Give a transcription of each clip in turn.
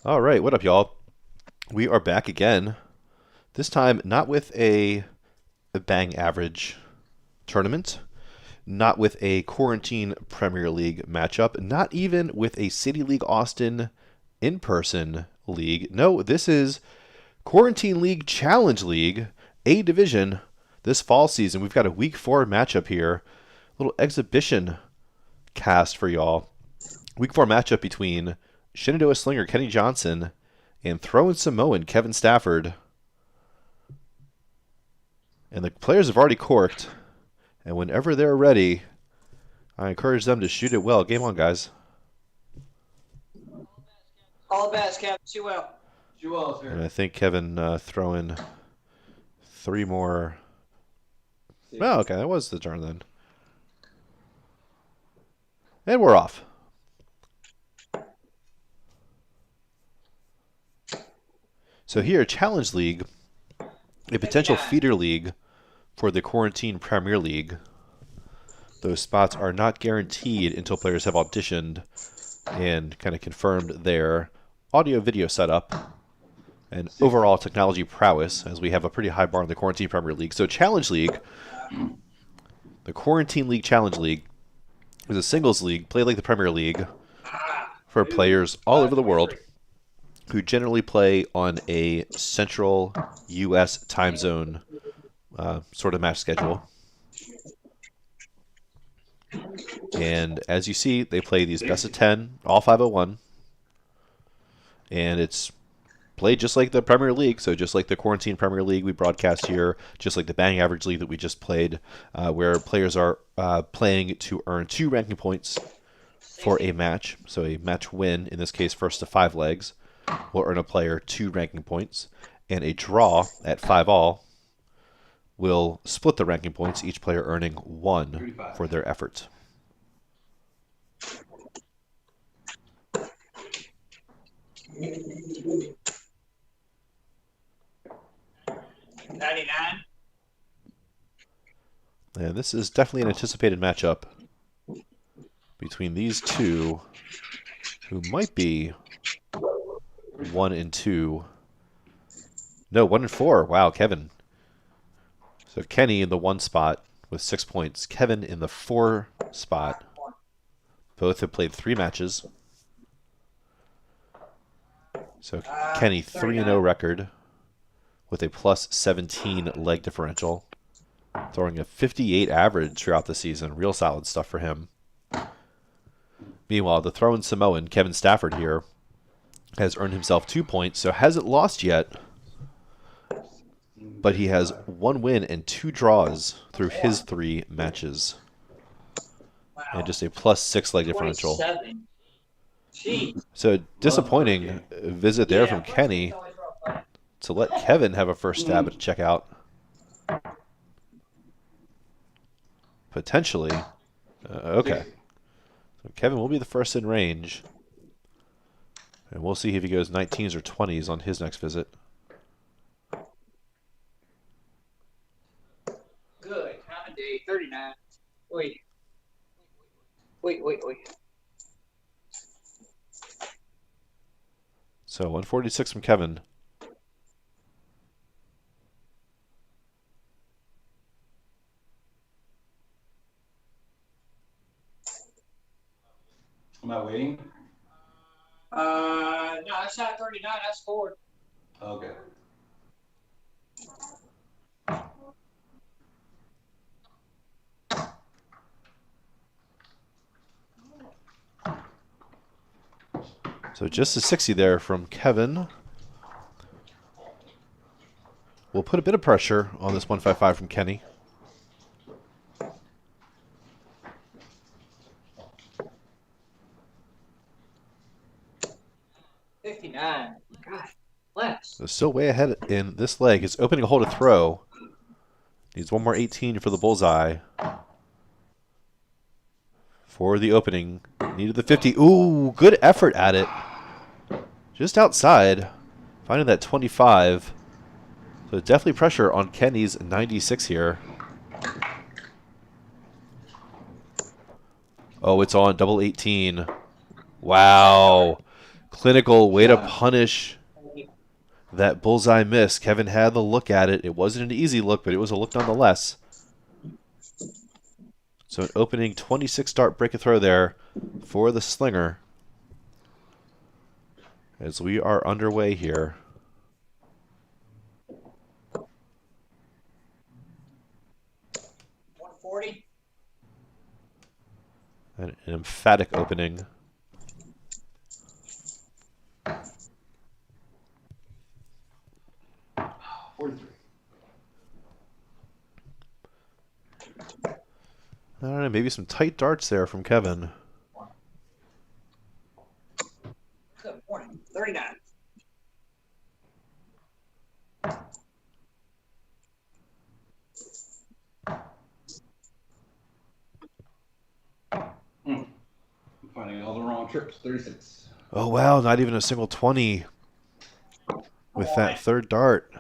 All right, what up, y'all? We are back again. This time, not with a bang average tournament, not with a quarantine Premier League matchup, not even with a City League Austin in-person league. No, this is Quarantine League Challenge League, A division this fall season. We've got a week 4 matchup here, a little exhibition cast for y'all. Week 4 matchup between Shenandoah Slinger Kenny Johnson and Throwin Samoan Kevin Stafford. And the players have already corked. And whenever they're ready, I encourage them to shoot it well. Game on, guys. All the best, Captain. Shoot well. Shoot well, sir. And I think Kevin throwing 3 more. Oh, okay, that was the turn then. And we're off. So here, Challenge League, a potential feeder league for the Quarantine Premier League. Those spots are not guaranteed until players have auditioned and kind of confirmed their audio-video setup and overall technology prowess, as we have a pretty high bar in the Quarantine Premier League. So Challenge League, the Quarantine League Challenge League, is a singles league played like the Premier League for players all over the world who generally play on a central U.S. time zone sort of match schedule. And as you see, they play these best of 10, all 501. And it's played just like the Premier League, so just like the Quarantine Premier League we broadcast here, just like the Bang Average League that we just played, where players are playing to earn 2 ranking points for a match. So a match win, in this case first to 5 legs, will earn a player 2 ranking points, and a draw at 5-all will split the ranking points, each player earning 1 for their efforts. $99. And this is definitely an anticipated matchup between these two, who might be 1 and 2. No, 1 and 4. Wow, Kevin. So Kenny in the 1 spot with 6 points. Kevin in the 4 spot. Both have played 3 matches. So Kenny 3-0 record with a plus 17 leg differential, throwing a 58 average throughout the season. Real solid stuff for him. Meanwhile, the Throwin Samoan Kevin Stafford here has earned himself 2 points, so hasn't lost yet, but he has 1 win and 2 draws through his 3 matches. And just a plus 6 leg differential. So disappointing visit there from Kenny to let Kevin have a first stab at checkout. Potentially. Okay. So Kevin will be the first in range. And we'll see if he goes 19s or 20s on his next visit. Good. Common day, 39. Wait. So 146 from Kevin. Am I waiting? No, that's not 39. That's 4. Okay. So just a 60 there from Kevin. We'll put a bit of pressure on this 155 from Kenny. $59. God, bless. So still way ahead in this leg. Is opening a hole to throw. Needs 1 more 18 for the bullseye. For the opening. Needed the 50. Ooh, good effort at it. Just outside. Finding that 25. So definitely pressure on Kenny's 96 here. Oh, it's on double 18. Wow. Clinical way to Yeah. punish that bullseye miss. Kevin had the look at it. It wasn't an easy look, but it was a look nonetheless. So an opening 26 dart break and throw there for the Slinger. As we are underway here. $140. An emphatic opening. $43. I don't know, maybe some tight darts there from Kevin. Good morning. 39. I'm finding all the wrong trips. 36. Oh, wow, not even a single 20 with that third dart.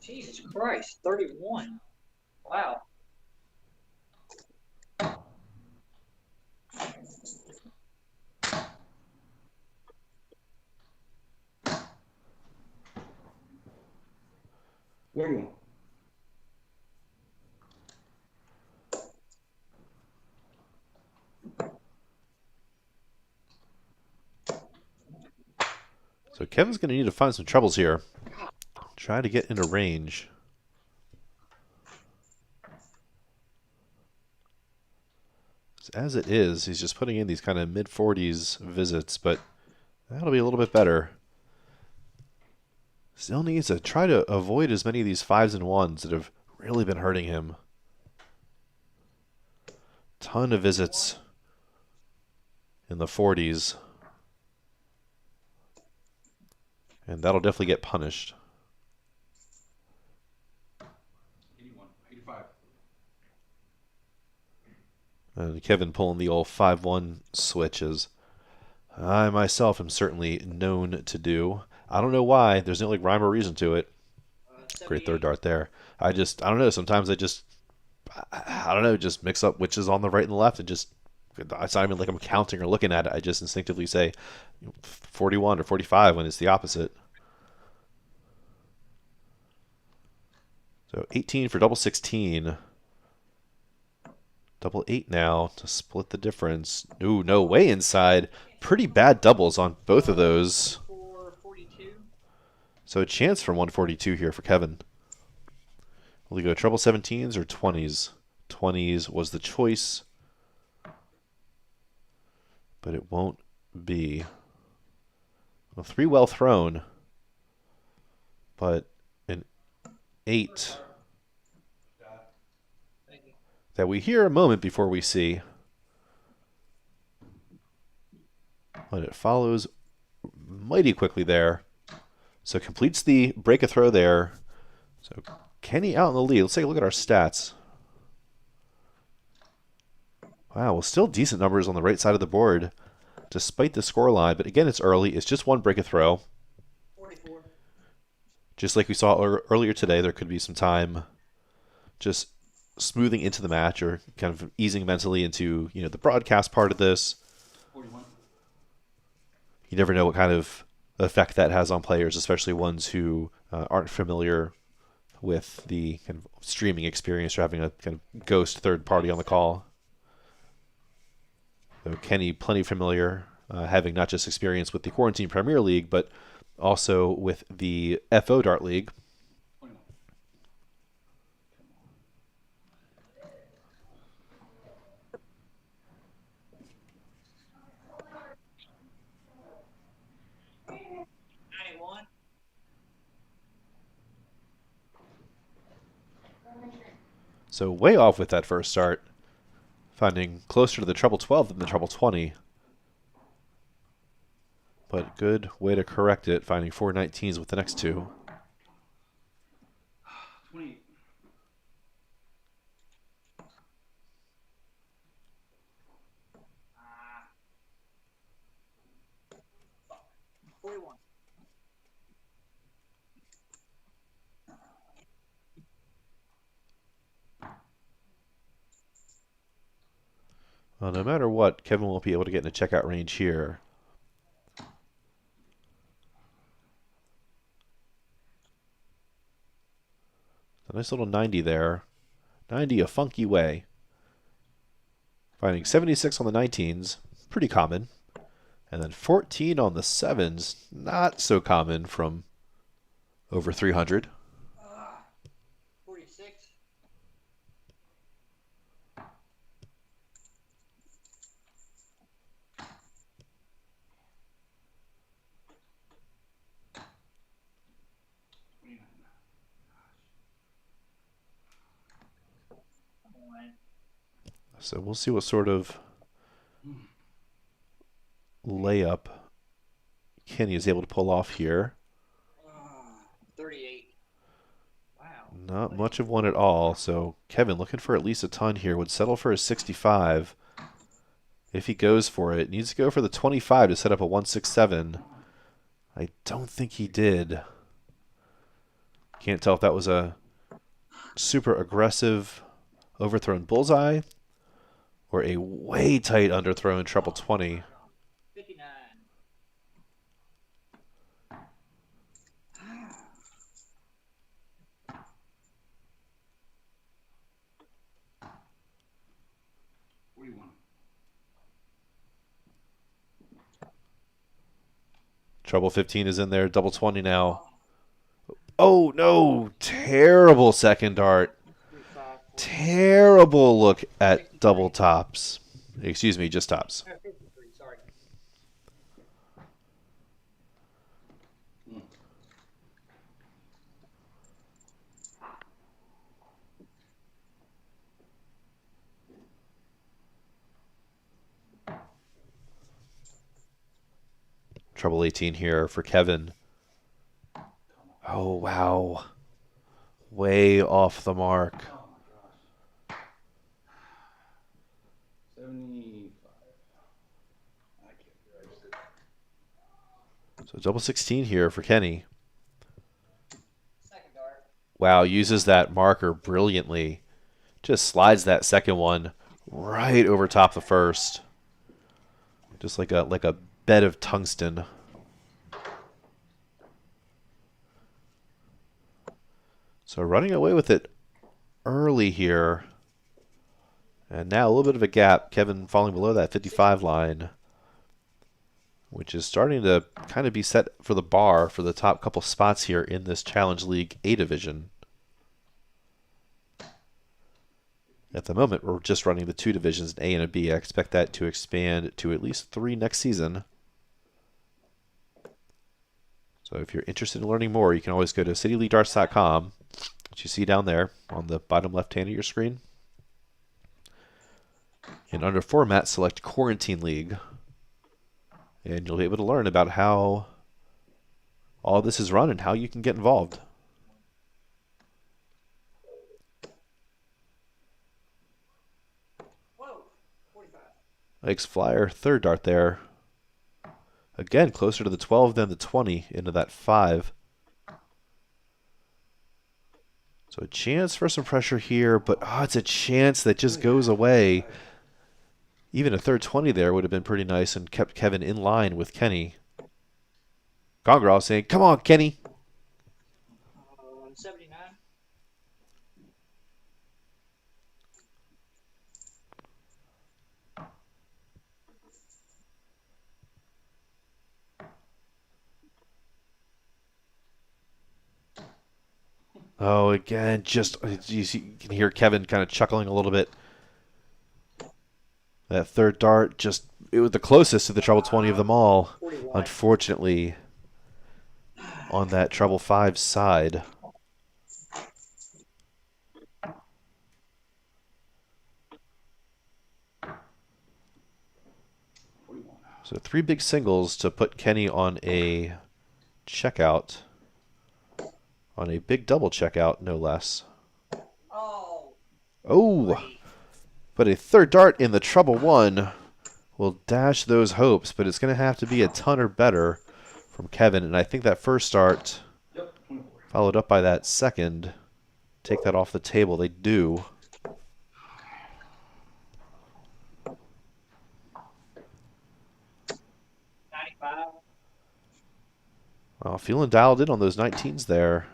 Jesus Christ. 31. Wow. Waiting. So Kevin's going to need to find some troubles here. Try to get into range. As it is, he's just putting in these kind of mid-40s visits, but that'll be a little bit better. Still needs to try to avoid as many of these 5s and 1s that have really been hurting him. Ton of visits in the 40s. And that'll definitely get punished. 81. 85. And Kevin pulling the old 5-1 switches. I myself am certainly known to do. I don't know why. There's no like rhyme or reason to it. Great third dart there. I don't know. Sometimes I don't know, just mix up which is on the right and the left and just, it's not even like I'm counting or looking at it. I just instinctively say 41 or 45 when it's the opposite. So 18 for double 16. Double 8 now to split the difference. Ooh, no way inside. Pretty bad doubles on both of those. 42. So a chance for 142 here for Kevin. Will he go treble 17s or 20s? 20s was the choice, but it won't be. Well, 3 well thrown, but an 8 Thank you. that we hear a moment before we see. But it follows mighty quickly there. So completes the break a throw there. So Kenny out in the lead. Let's take a look at our stats. Wow, well, still decent numbers on the right side of the board, despite the scoreline. But again, it's early. It's just one break a throw. 44. Just like we saw earlier today, there could be some time just smoothing into the match or kind of easing mentally into, the broadcast part of this. 41. You never know what kind of effect that has on players, especially ones who aren't familiar with the kind of streaming experience or having a kind of ghost third party on the call. So Kenny, plenty familiar, having not just experience with the Quarantine Premier League, but also with the FO Dart League. 21. So way off with that first start, finding closer to the treble 12 than the treble 20. But good way to correct it, finding 419s with the next two. 28. Ah. 41. Well, no matter what, Kevin won't be able to get in a checkout range here. A nice little 90 there. 90 a funky way. Finding 76 on the 19s, pretty common. And then 14 on the 7s, not so common from over 300. 46. Come on. So we'll see what sort of layup Kenny is able to pull off here. 38. Wow. Not much of one at all. So Kevin, looking for at least a ton here, would settle for a 65. If he goes for it, needs to go for the 25 to set up a 167. I don't think he did. Can't tell if that was a super aggressive overthrown bullseye or a way tight underthrown treble 20. 59. Treble 15 is in there, double 20 now. Oh no, terrible second dart. 35. Terrible look at double tops. Excuse me, just tops. 53, sorry. Treble 18 here for Kevin. Oh, wow. Way off the mark. Oh my gosh. 75. I can't register. So double 16 here for Kenny. Second dart. Wow, uses that marker brilliantly. Just slides that second one right over top the first. Just like a bed of tungsten. So running away with it early here. And now a little bit of a gap. Kevin falling below that 55 line, which is starting to kind of be set for the bar for the top couple spots here in this Challenge League A division. At the moment, we're just running the two divisions, an A and a B. I expect that to expand to at least 3 next season. So if you're interested in learning more, you can always go to cityleaguedarts.com, which you see down there on the bottom left hand of your screen. And under Format, select Quarantine League. And you'll be able to learn about how all this is run and how you can get involved. Whoa. 45. Ike's flyer, third dart there. Again, closer to the 12 than the 20 into that 5. So a chance for some pressure here, but it's a chance that just goes away. Even a third 20 there would have been pretty nice and kept Kevin in line with Kenny. Gongrel saying, come on, Kenny. 79. Oh, again, just you can hear Kevin kind of chuckling a little bit. That third dart, it was the closest to the treble 20 of them all. 41. Unfortunately, on that treble 5 side. So 3 big singles to put Kenny on a checkout. On a big double checkout, no less. Oh. Oh, Great. but a third dart in the treble 1 will dash those hopes, but it's going to have to be a ton or better from Kevin. And I think that first start, Yep, 24. followed up by that second, take that off the table. They do. Well, feeling dialed in on those 19s there.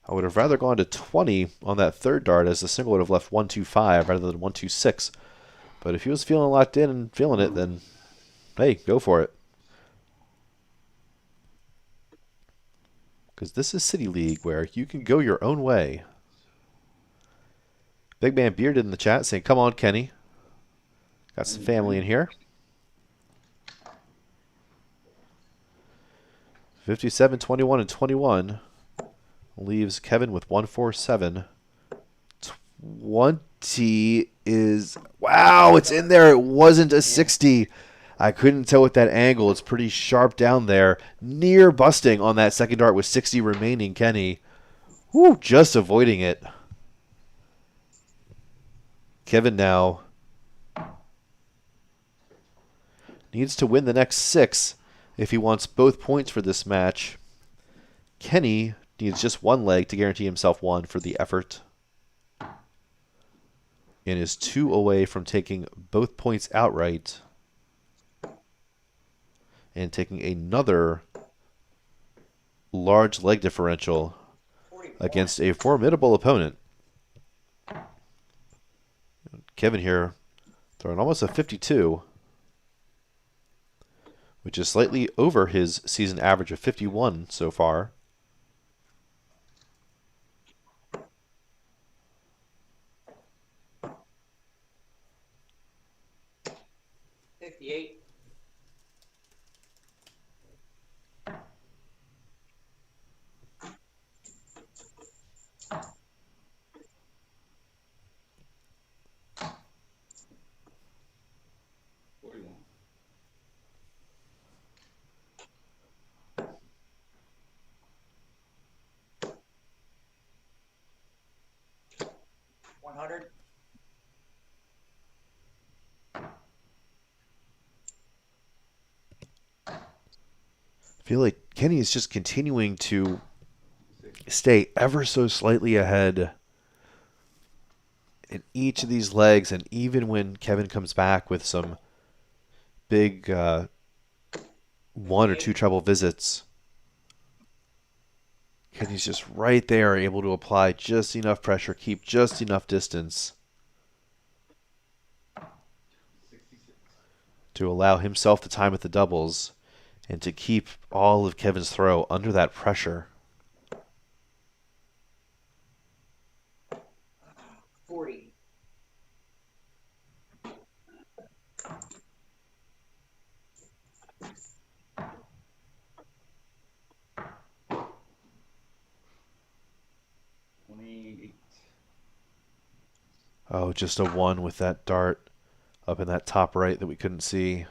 I would have rather gone to 20 on that third dart, as the single would have left 125 rather than 126. But if he was feeling locked in and feeling it, then hey, go for it. Because this is City League, where you can go your own way. Big Man Bearded in the chat saying, come on, Kenny. Got some family in here. 57, 21, and 21 leaves Kevin with 147. 20 is... Wow, it's in there. It wasn't a 60. I couldn't tell with that angle. It's pretty sharp down there. Near busting on that second dart with 60 remaining, Kenny. Whew, just avoiding it. Kevin now needs to win the next 6 if he wants both points for this match. Kenny needs just one leg to guarantee himself 1 for the effort, and is 2 away from taking both points outright and taking another large leg differential against a formidable opponent. Kevin here throwing almost a 52, which is slightly over his season average of 51 so far. I feel like Kenny is just continuing to stay ever so slightly ahead in each of these legs, and even when Kevin comes back with some big 1 or 2 treble visits, Kenny's just right there, able to apply just enough pressure, keep just enough distance to allow himself the time at the doubles and to keep all of Kevin's throw under that pressure. 40. Oh, just a 1 with that dart up in that top right that we couldn't see.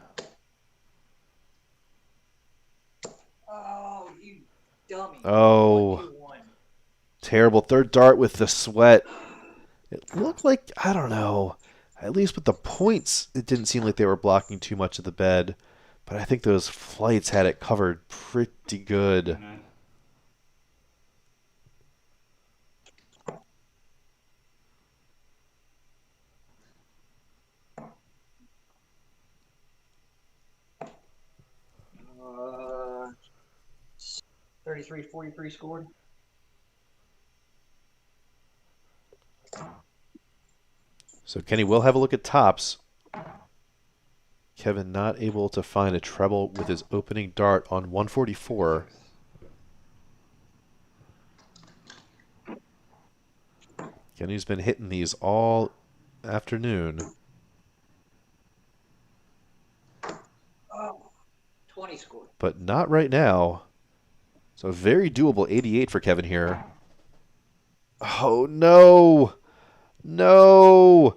Oh, you dummy. Oh, 121. terrible third dart with the sweat. It looked like, I don't know, at least with the points, it didn't seem like they were blocking too much of the bed. But I think those flights had it covered pretty good. Uh, 33-43 scored. So Kenny will have a look at tops. Kevin not able to find a treble with his opening dart on 144. Kenny's been hitting these all afternoon. Oh, 20 scored. But not right now. So very doable 88 for Kevin here. Oh, no. No.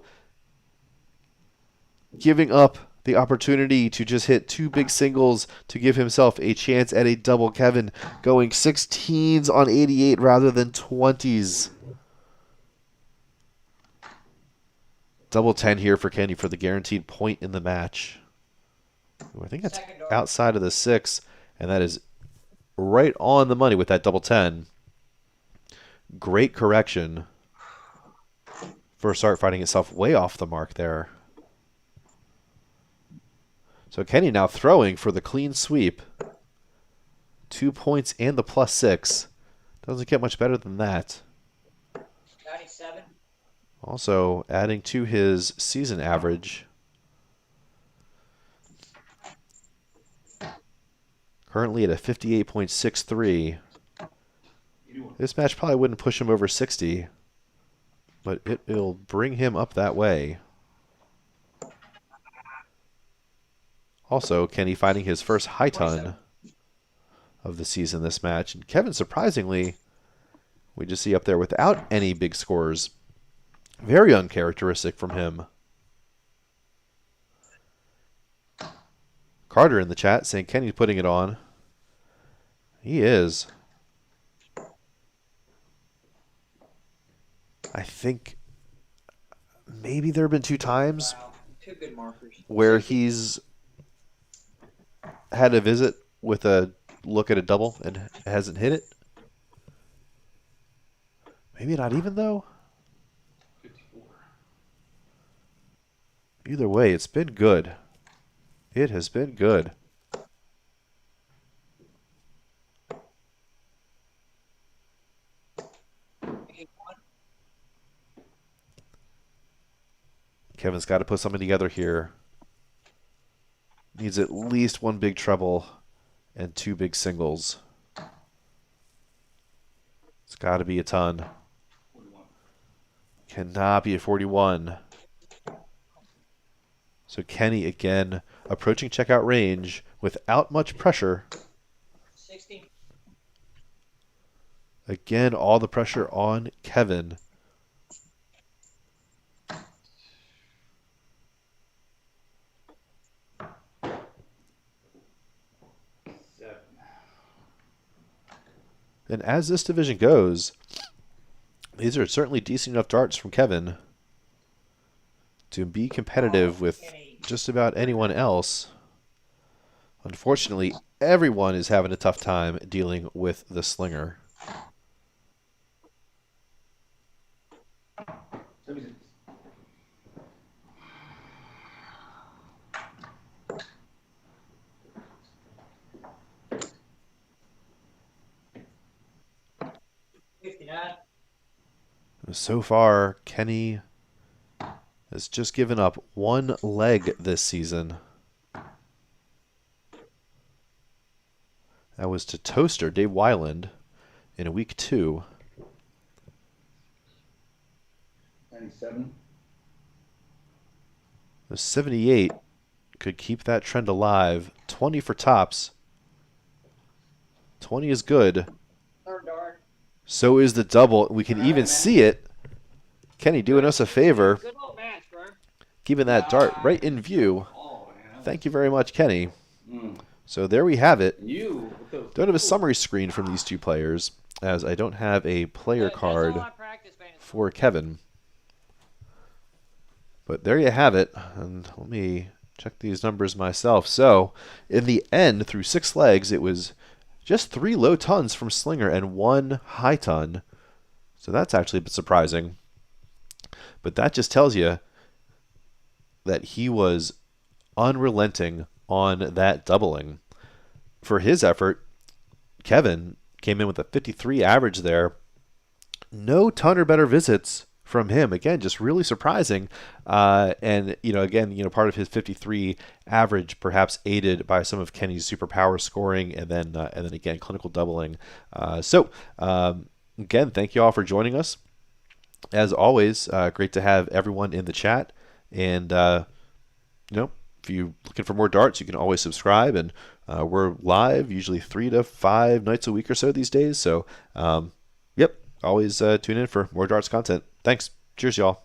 Giving up the opportunity to just hit 2 big singles to give himself a chance at a double. Kevin going 16s on 88 rather than 20s. Double 10 here for Kenny for the guaranteed point in the match. I think that's outside of the 6, and that is right on the money with that double 10. Great correction for start finding itself way off the mark there. So Kenny now throwing for the clean sweep. 2 points and the +6. Doesn't get much better than that. 97. Also adding to his season average. Currently at a 58.63. This match probably wouldn't push him over 60, but it'll bring him up that way. Also, Kenny finding his first high ton of the season this match. And Kevin, surprisingly, we just see up there without any big scores. Very uncharacteristic from him. Carter in the chat saying Kenny's putting it on. He is. I think maybe there have been 2 times Wow. 2 good markers. where he's had a visit with a look at a double and hasn't hit it. Maybe not even, though. 54. Either way, it's been good. It has been good. Kevin's got to put something together here. Needs at least 1 big treble and 2 big singles. It's got to be a ton. 41. Cannot be a 41. So Kenny again approaching checkout range without much pressure. 60. Again, all the pressure on Kevin. And as this division goes, these are certainly decent enough darts from Kevin to be competitive with just about anyone else. Unfortunately, everyone is having a tough time dealing with the Slinger. 76. So far, Kenny has just given up 1 leg this season. That was to Toaster, Dave Weiland, in week 2. 97. The 78 could keep that trend alive. 20 for tops. 20 is good. Third dart. So is the double. We can even see it. Kenny doing us a favor, Good little match, bro. keeping that dart right in view. Oh, man. Thank you very much, Kenny. Mm. So there we have it. And you, with those Don't have a summary screen from these 2 players, as I don't have a player card for Kevin. But there you have it. And let me check these numbers myself. So in the end, through 6 legs, it was just 3 low tons from Slinger and 1 high ton. So that's actually a bit surprising. But that just tells you that he was unrelenting on that doubling. For his effort, Kevin came in with a 53 average there. No ton or better visits from him. Again, just really surprising. And, again, part of his 53 average perhaps aided by some of Kenny's superpower scoring and then again, clinical doubling. Again, thank you all for joining us. As always, great to have everyone in the chat. And, if you're looking for more darts, you can always subscribe. And we're live usually 3 to 5 nights a week or so these days. So, always tune in for more darts content. Thanks. Cheers, y'all.